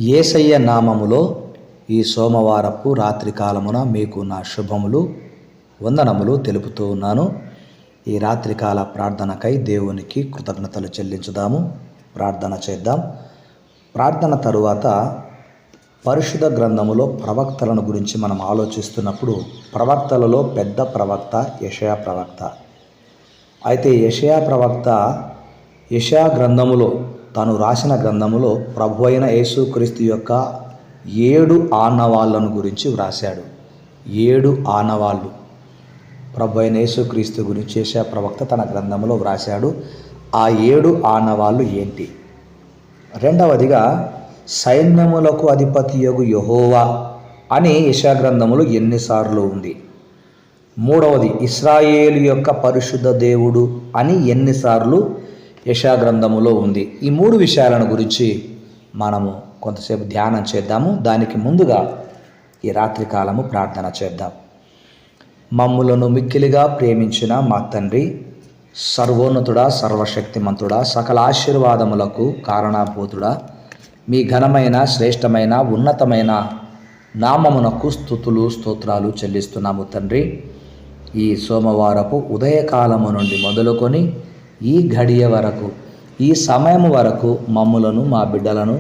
యేసయ్య నామములో ఈ సోమవారపు రాత్రి కాలమున మీకు నా శుభములు వందనములు తెలుపుతూ ఉన్నాను. ఈ రాత్రికాల ప్రార్థనకై దేవునికి కృతజ్ఞతలు చెల్లించుదాము. ప్రార్థన చేద్దాం. ప్రార్థన తరువాత పరిశుద్ధ గ్రంథములో ప్రవక్తలను గురించి మనం ఆలోచిస్తున్నప్పుడు ప్రవక్తలలో పెద్ద ప్రవక్త యెషయా ప్రవక్త. అయితే యెషయా ప్రవక్త యెషయా గ్రంథములో తాను రాసిన గ్రంథములో ప్రభు అయిన యేసుక్రీస్తు యొక్క 7 ఆనవాళ్ళను గురించి వ్రాశాడు. 7 ఆనవాళ్ళు ప్రభు అయిన యేసుక్రీస్తు గురించి యెషయా ప్రవక్త తన గ్రంథములో వ్రాశాడు. ఆ 7 ఆనవాళ్ళు ఏంటి? రెండవదిగా సైన్యములకు అధిపతియగు యెహోవా అని యెషయా గ్రంథములో ఎన్నిసార్లు ఉంది? మూడవది ఇశ్రాయేలు యొక్క పరిశుద్ధ దేవుడు అని ఎన్నిసార్లు యెషయా గ్రంథములో ఉంది? ఈ 3 విషయాలను గురించి మనము కొంతసేపు ధ్యానం చేద్దాము. దానికి ముందుగా ఈ రాత్రికాలము ప్రార్థన చేద్దాం. మమ్ములను మిక్కిలిగా ప్రేమించిన మా తండ్రి, సర్వోన్నతుడా, సర్వశక్తిమంతుడా, సకల ఆశీర్వాదములకు కారణభూతుడా, మీ ఘనమైన శ్రేష్టమైన ఉన్నతమైన నామమునకు స్తుతులు స్తోత్రాలు చెల్లిస్తున్నాము తండ్రి. ఈ సోమవారపు ఉదయకాలము నుండి మొదలుకొని ఈ ఘడియ వరకు, ఈ సమయం వరకు మమ్ములను మా బిడ్డలను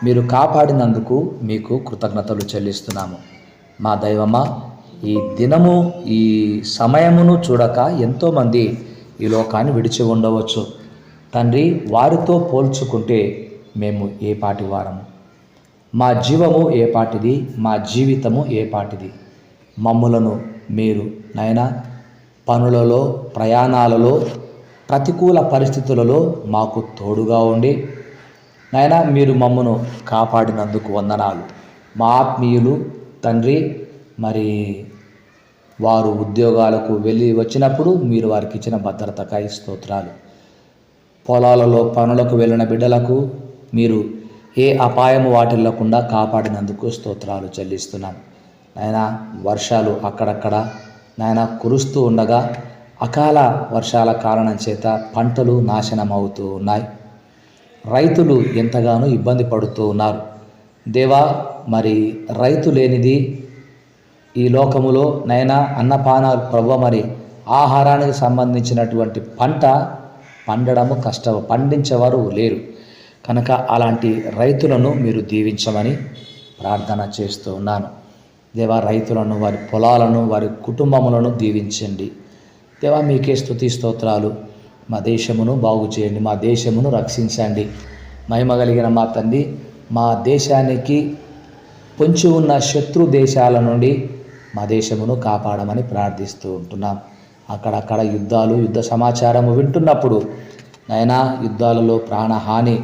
మీరు కాపాడినందుకు మీకు కృతజ్ఞతలు చెల్లిస్తున్నాము. మా దైవమా, ఈ దినము ఈ సమయమును చూడక ఎంతోమంది ఈ లోకాన్ని విడిచి ఉండవచ్చు తండ్రి. వారితో పోల్చుకుంటే మేము ఏ పాటి వారము? మా జీవము ఏ పాటిది? మా జీవితము ఏ పాటిది? మమ్ములను మీరు నాయనా పనులలో, ప్రయాణాలలో, ప్రతికూల పరిస్థితులలో మాకు తోడుగా ఉండి నాయనా మీరు మమ్మను కాపాడినందుకు వందనాలు. మా ఆత్మీయులు తండ్రి మరి వారు ఉద్యోగాలకు వెళ్ళి వచ్చినప్పుడు మీరు వారికి ఇచ్చిన భద్రతకై స్తోత్రాలు. పొలాలలో పనులకు వెళ్ళిన బిడ్డలకు మీరు ఏ అపాయము వాటిల్లకుండా కాపాడినందుకు స్తోత్రాలు చెల్లిస్తున్నాను. నాయనా వర్షాలు అక్కడక్కడ నాయనా కురుస్తూ ఉండగా అకాల వర్షాల కారణం చేత పంటలు నాశనం అవుతూ ఉన్నాయి. రైతులు ఎంతగానో ఇబ్బంది పడుతూ ఉన్నారు. దేవా, మరి రైతు లేనిది ఈ లోకములో నైనా అన్నపానాలు ప్రభు, మరి ఆహారానికి సంబంధించినటువంటి పంట పండడము కష్టం, పండించేవారు లేరు కనుక అలాంటి రైతులను మీరు దీవించమని ప్రార్థన చేస్తూ ఉన్నాను. దేవా, రైతులను, వారి పొలాలను, వారి కుటుంబములను దీవించండి. దేవా, మీకే స్తుతి స్తోత్రాలు. మా దేశమును బాగు చేయండి, మా దేశమును రక్షించండి. మహిమ కలిగిన మా తండ్రి, మా దేశానికి పొంచి ఉన్న శత్రు దేశాల నుండి మా దేశమును కాపాడమని ప్రార్థిస్తూ ఉంటున్నాం. అక్కడక్కడ యుద్ధాలు, యుద్ధ సమాచారము వింటున్నప్పుడు నైనా యుద్ధాలలో ప్రాణహాని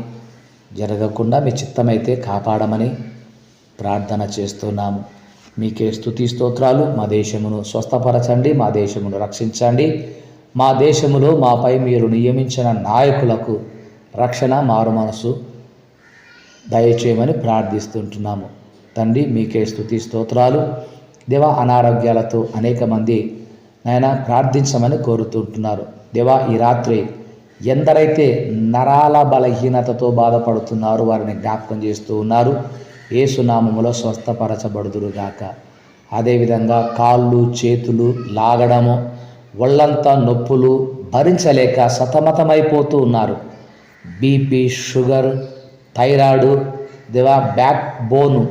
జరగకుండా మీ చిత్తమైతే కాపాడమని ప్రార్థన చేస్తున్నాము. మీకే స్తుతి స్తోత్రాలు. మా దేశమును స్వస్థపరచండి, మా దేశమును రక్షించండి. మా దేశములో మాపై మీరు నియమించిన నాయకులకు రక్షణ, మారు మనసు దయచేయమని ప్రార్థిస్తుంటున్నాము తండ్రి. మీకే స్తుతి స్తోత్రాలు. దేవా, అనారోగ్యాలతో అనేక మంది నాయనా ప్రార్థించమని కోరుతుంటున్నారు. దేవా, ఈ రాత్రి ఎందరైతే నరాల బలహీనతతో బాధపడుతున్నారో వారిని జ్ఞాపకం చేస్తూ ఉన్నారు. యేసునామములో స్వస్థపరచబడుదురుగాక. అదేవిధంగా కాళ్ళు చేతులు లాగడము, ఒళ్ళంతా నొప్పులు భరించలేక సతమతమైపోతూ ఉన్నారు. బీపీ, షుగర్, థైరాయిడ్, దేవా, బ్యాక్ బోను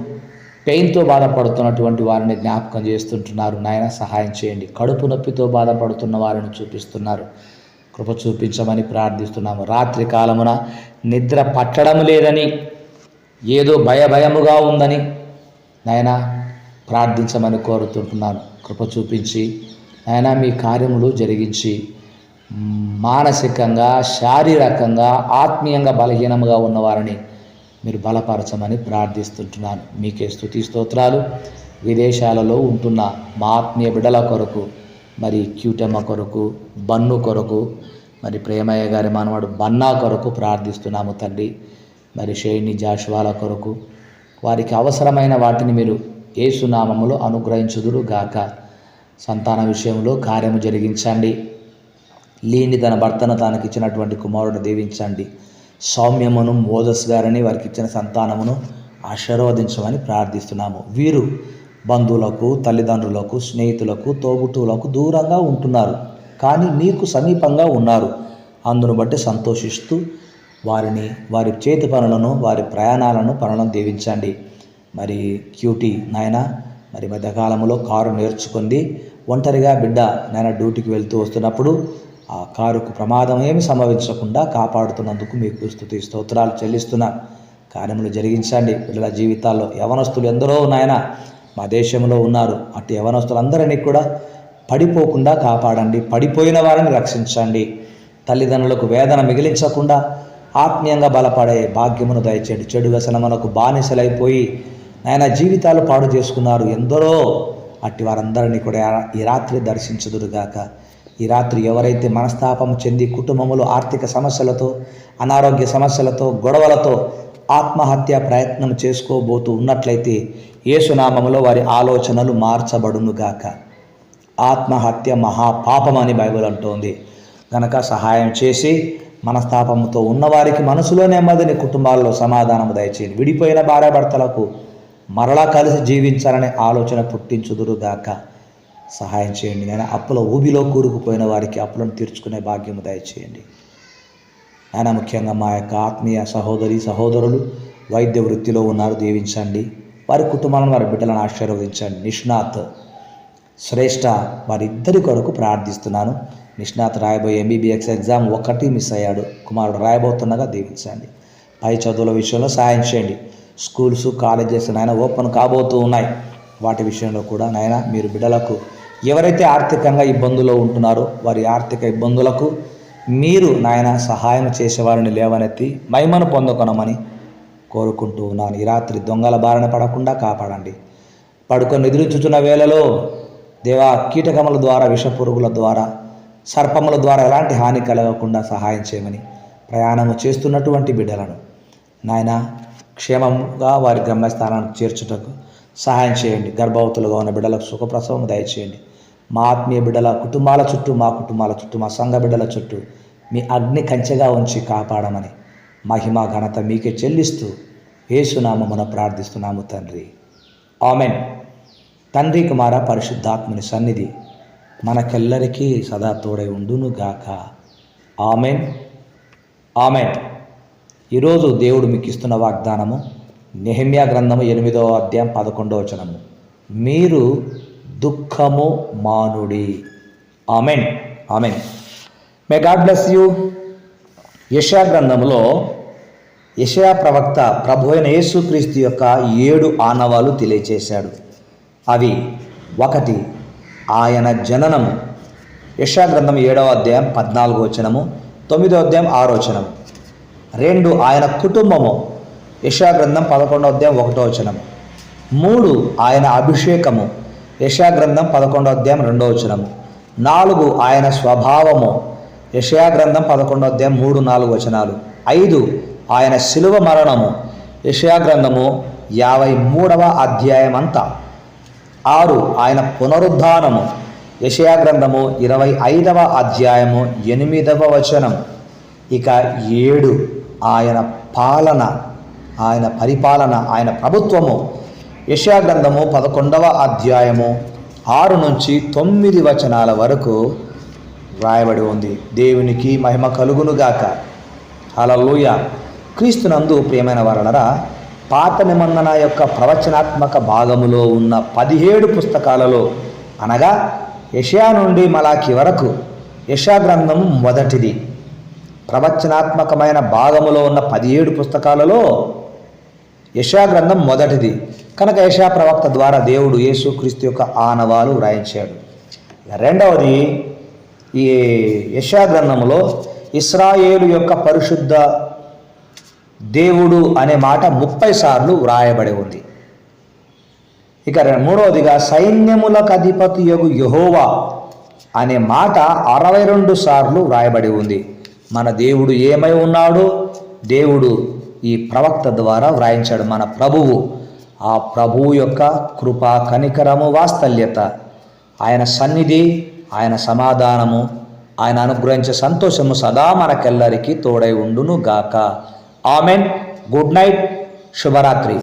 పెయిన్తో బాధపడుతున్నటువంటి వారిని జ్ఞాపకం చేస్తుంటున్నారు. నాయన సహాయం చేయండి. కడుపు నొప్పితో బాధపడుతున్న వారిని చూపిస్తున్నారు. కృప చూపించమని ప్రార్థిస్తున్నాము. రాత్రి కాలమున నిద్ర పట్టడం లేదని, ఏదో భయముగా ఉందని నాయనా ప్రార్థించమని కోరుతుంటున్నాను. కృప చూపించి నాయనా మీ కార్యములు జరిగించి మానసికంగా, శారీరకంగా, ఆత్మీయంగా బలహీనంగా ఉన్నవారిని మీరు బలపరచమని ప్రార్థిస్తుంటున్నాను. మీకే స్తుతి స్తోత్రాలు. విదేశాలలో ఉంటున్న మా ఆత్మీయ బిడ్డల కొరకు, మరి క్యూటమ్మ కొరకు, బన్ను కొరకు, మరి ప్రేమయ్య గారి మనవాడు బన్నా కొరకు ప్రార్థిస్తున్నాము తండ్రి. మరి షేని జాషువాల కొరకు వారికి అవసరమైన వాటిని మీరు యేసునామములో అనుగ్రహించుదురు గాక. సంతాన విషయంలో కార్యము జరిగించండి. లీని తన భర్తను తనకిచ్చినటువంటి కుమారుడు దీవించండి. సౌమ్యమును, మోజస్ గారిని వారికి ఇచ్చిన సంతానమును ఆశీర్వదించమని ప్రార్థిస్తున్నాము. వీరు బంధువులకు, తల్లిదండ్రులకు, స్నేహితులకు, తోబుట్టువులకు దూరంగా ఉంటున్నారు, కానీ నీకు సమీపంగా ఉన్నారు. అందును బట్టి సంతోషిస్తూ వారిని, వారి చేతి పనులను, వారి పనులను దీవించండి. మరి క్యూటీ నాయన మరి మధ్యకాలంలో కారు నేర్చుకుంది. ఒంటరిగా బిడ్డ నాయన డ్యూటీకి వెళ్తూ వస్తున్నప్పుడు ఆ కారుకు ప్రమాదం ఏమి సంభవించకుండా కాపాడుతున్నందుకు మీకు స్తుతి స్తోత్రాలు చెల్లిస్తున్నాను. కార్యములు జరిగించండి. పిల్లల జీవితాల్లో యవనస్తులు ఎందరో నాయన మా దేశంలో ఉన్నారు. అటు యవనస్తులందరినీ కూడా పడిపోకుండా కాపాడండి. పడిపోయిన వారిని రక్షించండి. తల్లిదండ్రులకు వేదన మిగిలించకుండా ఆత్మీయంగా బలపడే భాగ్యమును దయచేయండి. చెడు వ్యసనమునకు బానిసలైపోయి నాయన జీవితాలు పాడు చేసుకున్నారు ఎందరో. అట్టి వారందరినీ కూడా ఈ రాత్రి దర్శించుదురుగాక. ఈ రాత్రి ఎవరైతే మనస్తాపం చెంది కుటుంబములు ఆర్థిక సమస్యలతో, అనారోగ్య సమస్యలతో, గొడవలతో ఆత్మహత్య ప్రయత్నం చేసుకోబోతూ ఉన్నట్లయితే యేసునామములో వారి ఆలోచనలు మార్చబడునుగాక. ఆత్మహత్య మహాపాపమని బైబిల్ అంటోంది గనక సహాయం చేసి మనస్తాపంతో ఉన్నవారికి మనసులో నెమ్మదిని, కుటుంబాల్లో సమాధానం దయచేయండి. విడిపోయిన భార్యాభర్తలకు మరలా కలిసి జీవించాలనే ఆలోచన పుట్టించుదురుగాక. సహాయం చేయండి. నేను అప్పుల ఊబిలో కూరుకుపోయిన వారికి అప్పులను తీర్చుకునే భాగ్యము దయచేయండి. ఆయన ముఖ్యంగా మా యొక్క ఆత్మీయ సహోదరులు వైద్య వృత్తిలో ఉన్నారు, దీవించండి. వారి కుటుంబాలను, వారి బిడ్డలను ఆశీర్వదించండి. నిష్ణాత్, శ్రేష్ఠ వారిద్దరి కొరకు ప్రార్థిస్తున్నాను. నిష్ణాత్ రాయబోయే MBBS ఎగ్జామ్ 1 మిస్ అయ్యాడు. కుమారుడు రాయబోతుండగా దీవించండి. పై చదువుల విషయంలో సాయం చేయండి. స్కూల్స్, కాలేజెస్ నాయన ఓపెన్ కాబోతూ ఉన్నాయి. వాటి విషయంలో కూడా నాయన మీరు బిడ్డలకు ఎవరైతే ఆర్థికంగా ఇబ్బందుల్లో ఉంటున్నారో వారి ఆర్థిక ఇబ్బందులకు మీరు నాయన సహాయం చేసేవారిని లేవనెత్తి మహిమను పొందుకొనమని కోరుకుంటూ ఉన్నాను. ఈ రాత్రి దొంగల బారిన పడకుండా కాపాడండి. పడుకొని నిద్రించుచున్న వేళలో దేవా కీటకముల ద్వారా, విషపురుగుల ద్వారా, సర్పముల ద్వారా ఎలాంటి హాని కలగకుండా సహాయం చేయమని ప్రయాణము చేస్తున్నటువంటి బిడ్డలను నాయన క్షేమంగా వారి గమ్యస్థానానికి చేర్చుటకు సహాయం చేయండి. గర్భవతులుగా ఉన్న బిడ్డలకు సుఖప్రసవం దయచేయండి. మా ఆత్మీయ బిడ్డల కుటుంబాల చుట్టూ, మా కుటుంబాల చుట్టూ, మా సంఘ బిడ్డల చుట్టూ మీ అగ్ని కంచెగా ఉంచి కాపాడమని మహిమ ఘనత మీకే చెల్లిస్తూ యేసునామమున ప్రార్థిస్తున్నాము తండ్రి. ఆమెన్. తండ్రి, కుమార, పరిశుద్ధాత్మని సన్నిధి మనకెల్లరికీ సదా తోడై ఉండునుగాక. Amen, amen. ఈరోజు దేవుడు మీకు ఇస్తున్న వాగ్దానము నెహెమ్యా గ్రంథము 8వ అధ్యాయం 11వ వచనము. మీరు దుఃఖము మానుడి. Amen, amen. May God bless you. యెషయా గ్రంథంలో యెషయా ప్రవక్త ప్రభు అయిన యేసుక్రీస్తు యొక్క 7 ఆనవాలు తెలియచేశాడు. అవి 1 ఆయన జననము, యెషయా గ్రంథం 7వ అధ్యాయం 14వ వచనము, 9వ అధ్యాయం 6వ వచనము. 2 ఆయన కుటుంబము, యెషయా గ్రంథం 11వ అధ్యాయం 1వ వచనము. 3 ఆయన అభిషేకము, యెషయా గ్రంథం 11వ అధ్యాయం 2వ వచనము. 4 ఆయన స్వభావము, యెషయా గ్రంథం 11వ అధ్యాయం 3-4 వచనాలు. 5 ఆయన శిలువ మరణము, యెషయా గ్రంథము 53వ అధ్యాయం అంతా. 6 ఆయన పునరుద్ధానము, యెషయా గ్రంథము 25వ అధ్యాయము 8వ వచనం. ఇక 7 ఆయన పాలన, ఆయన పరిపాలన, ఆయన ప్రభుత్వము, యెషయా గ్రంథము 11వ అధ్యాయము 6 నుంచి 9 వచనాల వరకు రాయబడి ఉంది. దేవునికి మహిమ కలుగునుగాక. హల్లెలూయా. క్రీస్తునందు ప్రియమైన వారలారా, పాత నిబంధన యొక్క ప్రవచనాత్మక భాగములో ఉన్న 17 పుస్తకాలలో, అనగా యెషయా నుండి మలాకి వరకు యెషయా గ్రంథము మొదటిది. ప్రవచనాత్మకమైన భాగములో ఉన్న 17 పుస్తకాలలో యెషయా గ్రంథం మొదటిది కనుక యెషయా ప్రవక్త ద్వారా దేవుడు యేసుక్రీస్తు యొక్క ఆనవాలు వ్రాయించాడు. రెండవది, ఈ యెషయా గ్రంథంలో ఇశ్రాయేలు యొక్క పరిశుద్ధ దేవుడు అనే మాట 30 సార్లు వ్రాయబడి ఉంది. ఇక మూడవదిగా సైన్యములకు అధిపతియగు యెహోవా అనే మాట 62 సార్లు వ్రాయబడి ఉంది. మన దేవుడు ఏమై ఉన్నాడు? దేవుడు ఈ ప్రవక్త ద్వారా వ్రాయించాడు. మన ప్రభువు, ఆ ప్రభువు యొక్క కృప, కనికరము, వాత్సల్యత, ఆయన సన్నిధి, ఆయన సమాధానము, ఆయన అనుగ్రహించే సంతోషము సదా మనకెల్లరికీ తోడై ఉండును గాక. ఆమెన్. Good night. శుభరాత్రి.